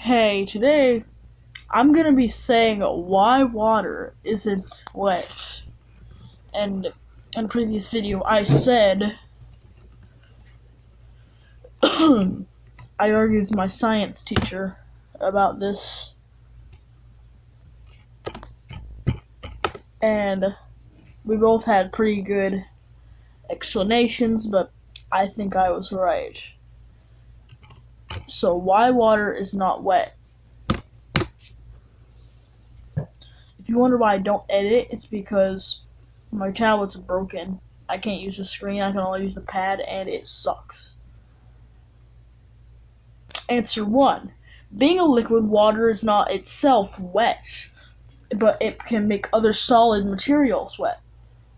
Hey, today I'm gonna be saying why water isn't wet. And in a previous video, I said I argued with my science teacher about this, and we both had pretty good explanations, but I think I was right. So, why water is not wet? If you wonder why I don't edit, it's because my tablet's broken. I can't use the screen, I can only use the pad, and it sucks. Answer 1. Being a liquid, water is not itself wet, but it can make other solid materials wet.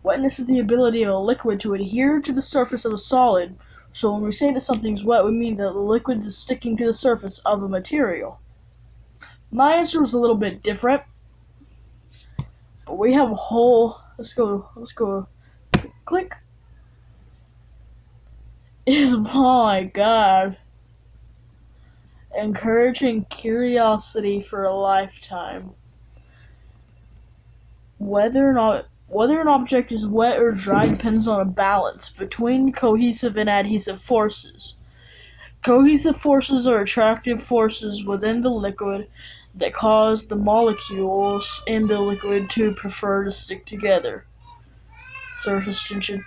Wetness is the ability of a liquid to adhere to the surface of a solid, so when we say that something's wet, we mean that the liquid is sticking to the surface of a material. My answer was a little bit different, but we have a whole, let's go, click, is, oh my god, encouraging curiosity for a lifetime. Whether an object is wet or dry depends on a balance between cohesive and adhesive forces. Cohesive forces are attractive forces within the liquid that cause the molecules in the liquid to prefer to stick together. Surface tension.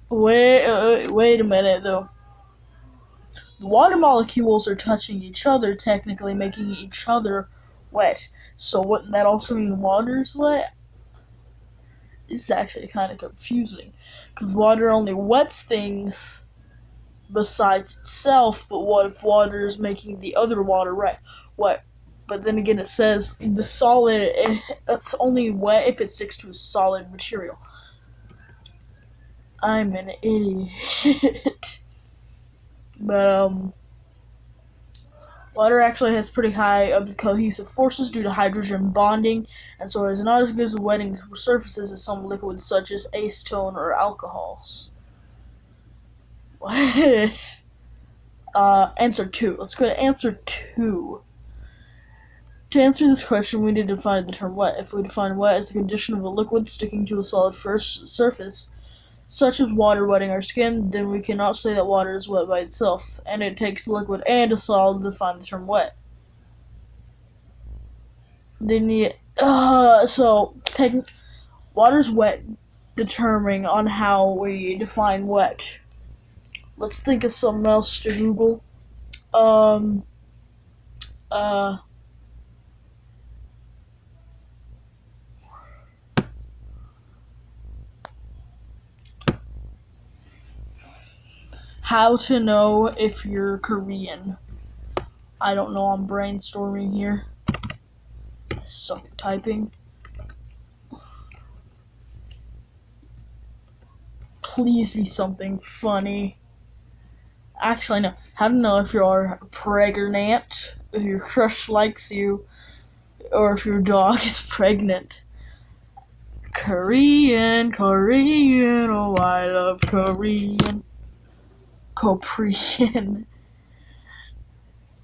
Wait a minute though. The water molecules are touching each other, technically making each other wet. So wouldn't that also mean water's wet? It's actually kind of confusing, because water only wets things besides itself, but what if water is making the other water wet? But then again, it says the solid, it's only wet if it sticks to a solid material. I'm an idiot. But, water actually has pretty high cohesive forces due to hydrogen bonding, and so it is not as good as wetting surfaces as some liquids such as acetone or alcohols. What? Answer 2. Let's go to answer 2. To answer this question, we need to define the term wet. If we define wet as the condition of a liquid sticking to a solid surface, such as water wetting our skin, then we cannot say that water is wet by itself, and it takes a liquid and a solid to define the term wet. Water's wet determining on how we define wet. Let's think of something else to Google. How to know if you're Korean. I don't know, I'm brainstorming here. I suck at typing. Please be something funny. Actually, no. How to know if you're pregnant, if your crush likes you, or if your dog is pregnant. Korean, oh I love Korean. Korean.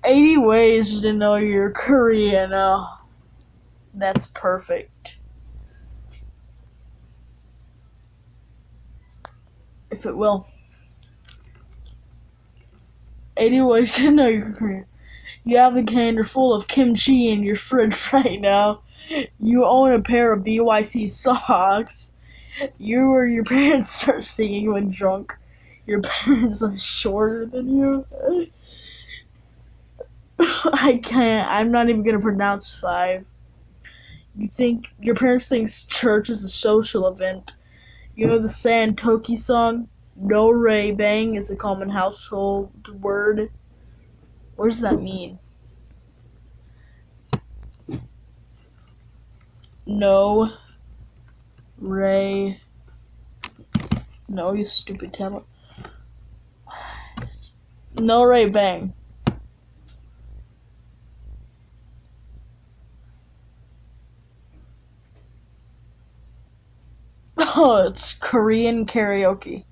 80 ways to know you're Korean. That's perfect. If it will. 80 ways to know you're Korean. You have a container full of kimchi in your fridge right now. You own a pair of BYC socks. You or your parents start singing when drunk. Your parents are shorter than you. I can't. I'm not even gonna pronounce 5. Your parents think church is a social event. You know the Santoki song? No Ray Bang is a common household word. What does that mean? No Ray. No, you stupid tablet. No Ray Bang. Oh, it's Korean karaoke.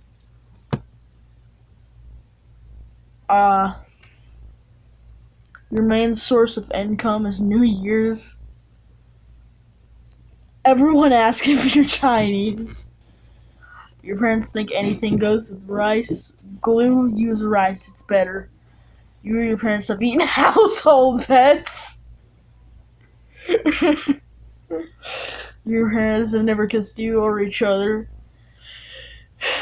Your main source of income is New Year's. Everyone asks if you're Chinese. Your parents think anything goes with rice. Glue, use rice, it's better. You or your parents have eaten household pets. Your parents have never kissed you or each other.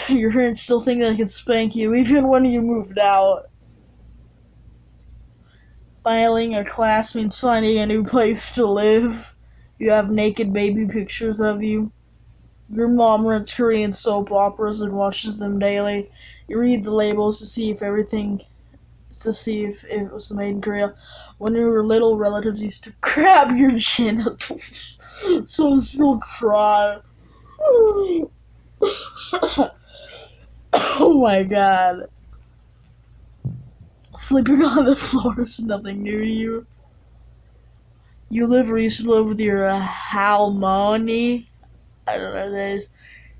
Your parents still think they can spank you even when you moved out. Failing a class means finding a new place to live. You have naked baby pictures of you. Your mom rents Korean soap operas and watches them daily. You read the labels to see if it was made in Korea. When you were little, relatives used to grab your genitals, so she'll cry. Oh my god. Sleeping on the floor is nothing new to you. You live or used to live with your halmoni. I don't know what that is.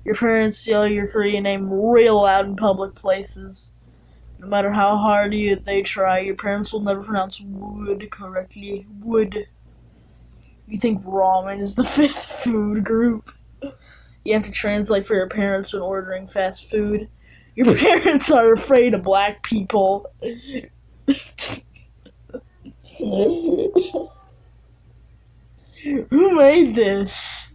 Your parents yell your Korean name real loud in public places. No matter how hard they try, your parents will never pronounce wood correctly. Wood. You think ramen is the fifth food group. You have to translate for your parents when ordering fast food. Your parents are afraid of black people. Who made this?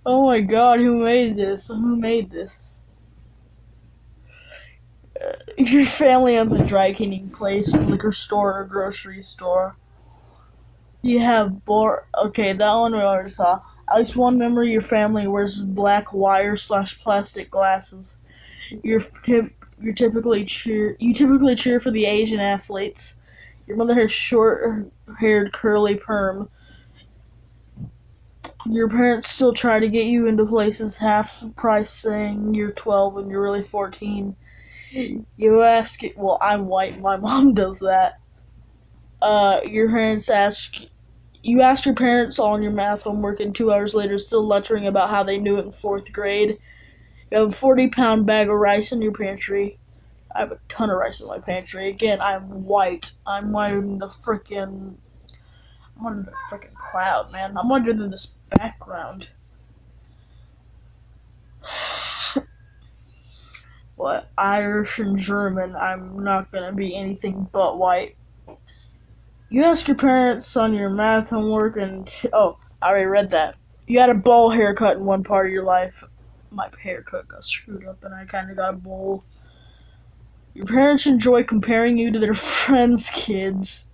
Oh my god, who made this? Who made this? Your family owns a dry cleaning place, liquor store, or grocery store. You have okay, that one we already saw. At least one member of your family wears black wire/plastic glasses. You typically cheer for the Asian athletes. Your mother has short-haired curly perm. Your parents still try to get you into places half price, saying you're 12 and you're really 14. You ask it. Well, I'm white. My mom does that. Your parents ask. You ask your parents on your math homework, and 2 hours later, still lecturing about how they knew it in 4th grade. You have a 40-pound bag of rice in your pantry. I have a ton of rice in my pantry. Again, I'm white. I'm whiter than the frickin'. I'm under the frickin' cloud, man. I'm whiter than this background. What? Irish and German. I'm not gonna be anything but white. You ask your parents on your math homework, and oh, I already read that. You had a bowl haircut in one part of your life. My haircut got screwed up, and I kind of got a bowl. Your parents enjoy comparing you to their friends' kids.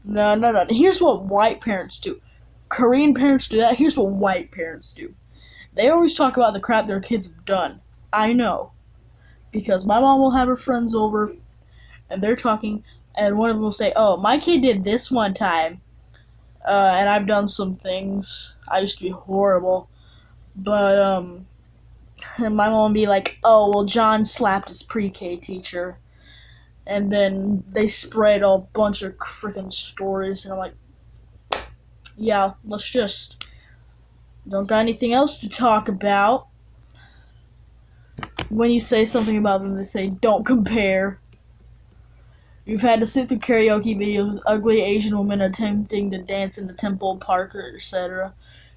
No. Here's what white parents do. Korean parents do that. Here's what white parents do. They always talk about the crap their kids have done. I know. Because my mom will have her friends over, and they're talking, and one of them will say, oh, my kid did this one time, and I've done some things. I used to be horrible. But, and my mom will be like, oh, well, John slapped his pre-K teacher. And then they spread a bunch of freaking stories, and I'm like, yeah, let's just, don't got anything else to talk about. When you say something about them, they say, don't compare. You've had to sit through karaoke videos with ugly Asian women attempting to dance in the temple, park, etc.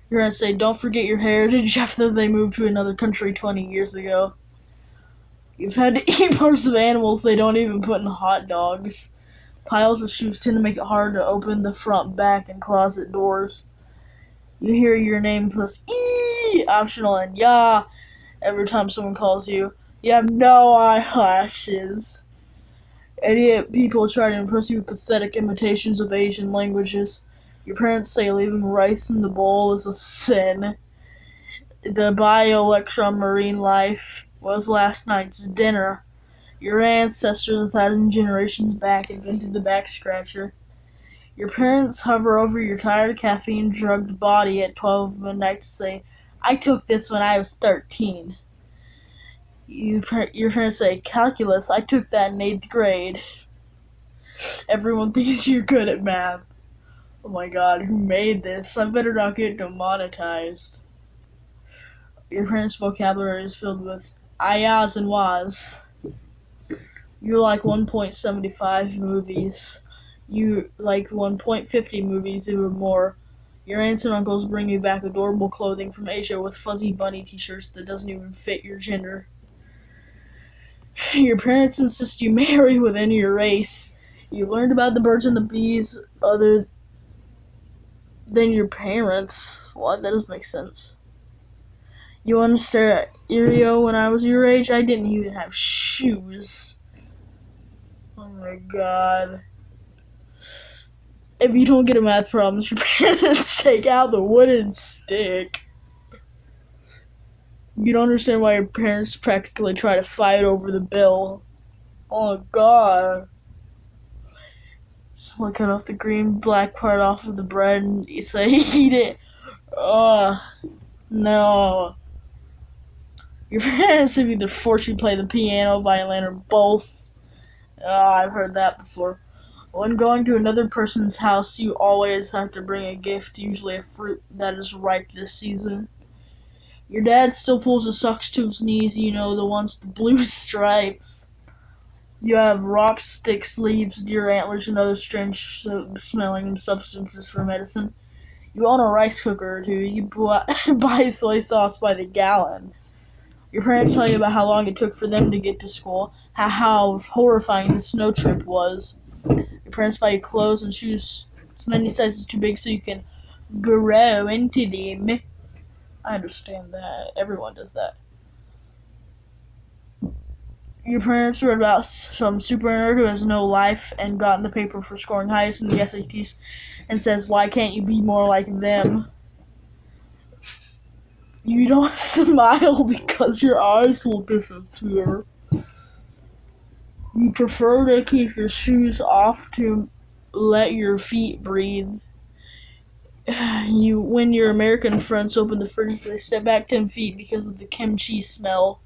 You're gonna say, don't forget your heritage after they moved to another country 20 years ago. You've had to eat parts of animals they don't even put in hot dogs. Piles of shoes tend to make it hard to open the front, back, and closet doors. You hear your name plus E optional and yeah every time someone calls you. You have no eyelashes. Idiot people try to impress you with pathetic imitations of Asian languages. Your parents say leaving rice in the bowl is a sin. The bio lecture on marine life was last night's dinner. Your ancestors 1,000 generations back invented the back scratcher. Your parents hover over your tired, caffeine-drugged body at 12 midnight to say, I took this when I was 13. Your parents say, calculus, I took that in 8th grade. Everyone thinks you're good at math. Oh my god, who made this? I better not get demonetized. Your parents' vocabulary is filled with ayahs and wahs. You like 1.75 movies. You like 1.50 movies or more. Your aunts and uncles bring you back adorable clothing from Asia with fuzzy bunny t-shirts that doesn't even fit your gender. Your parents insist you marry within your race. You learned about the birds and the bees other than your parents. What? That doesn't make sense. You want to stare at Irio when I was your age? I didn't even have shoes. Oh my god. If you don't get a math problems, your parents take out the wooden stick. You don't understand why your parents practically try to fight over the bill. Oh god. Someone cut off the green black part off of the bread and you say eat it. Ugh. No. Your parents have either forced you to play the piano, violin, or both. I've heard that before. When going to another person's house, you always have to bring a gift, usually a fruit that is ripe this season. Your dad still pulls his socks to his knees, the ones with the blue stripes. You have rocks, sticks, leaves, deer antlers, and other strange smelling substances for medicine. You own a rice cooker or two. You buy soy sauce by the gallon. Your parents tell you about how long it took for them to get to school, how horrifying the snow trip was. Your parents buy you clothes and shoes many sizes too big so you can grow into them. I understand that. Everyone does that. Your parents read about some super nerd who has no life and got in the paper for scoring highest in the SATs and says, why can't you be more like them? You don't smile because your eyes will disappear. You prefer to keep your shoes off to let your feet breathe. When your American friends open the fridge, they step back 10 feet because of the kimchi smell.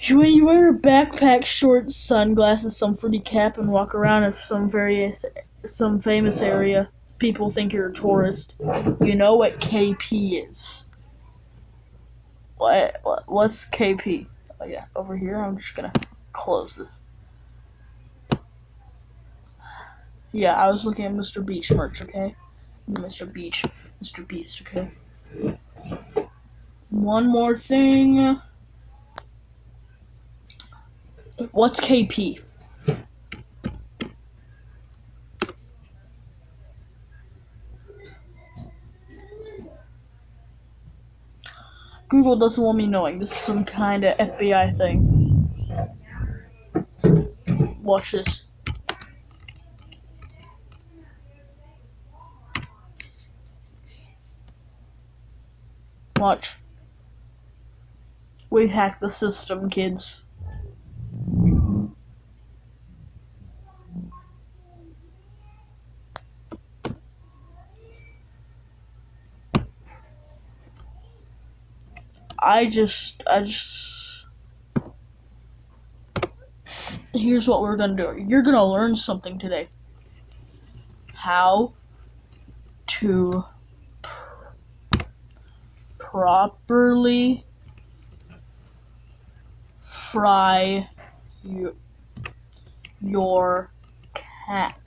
When you wear a backpack, shorts, sunglasses, some fruity cap, and walk around in some famous area, people think you're a tourist. You know what KP is. What's KP? Oh yeah, over here. I'm just gonna close this. Yeah, I was looking at Mr. Beach merch, okay? Mr. Beast, okay? One more thing. What's KP? Google doesn't want me knowing. This is some kind of FBI thing. Watch this. Watch. We hacked the system, kids. Here's what we're gonna do. You're gonna learn something today. How to properly fry your cat.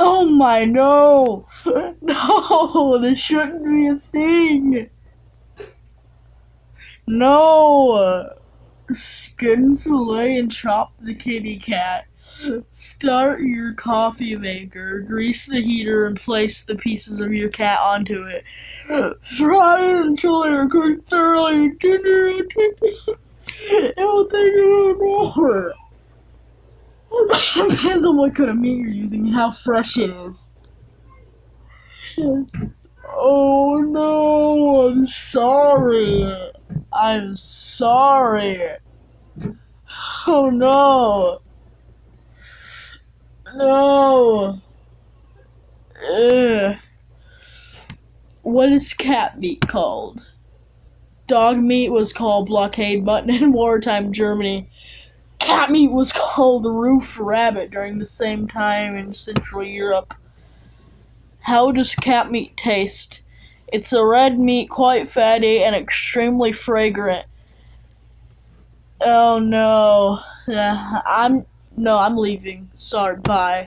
Oh my, no! No, this shouldn't be a thing! No! Skin, fillet, and chop the kitty cat. Start your coffee maker, grease the heater, and place the pieces of your cat onto it. Fry it until they are cooked thoroughly and tender. It will take a little more. It depends on what kind of meat you're using and how fresh it is. Oh no, I'm sorry. I'm sorry. Oh no. No. Ugh. What is cat meat called? Dog meat was called blockade mutton in wartime Germany. Cat meat was called roof rabbit during the same time in Central Europe. How does cat meat taste? It's a red meat, quite fatty and extremely fragrant. Oh no. Yeah, I'm no, I'm leaving. Sorry, bye.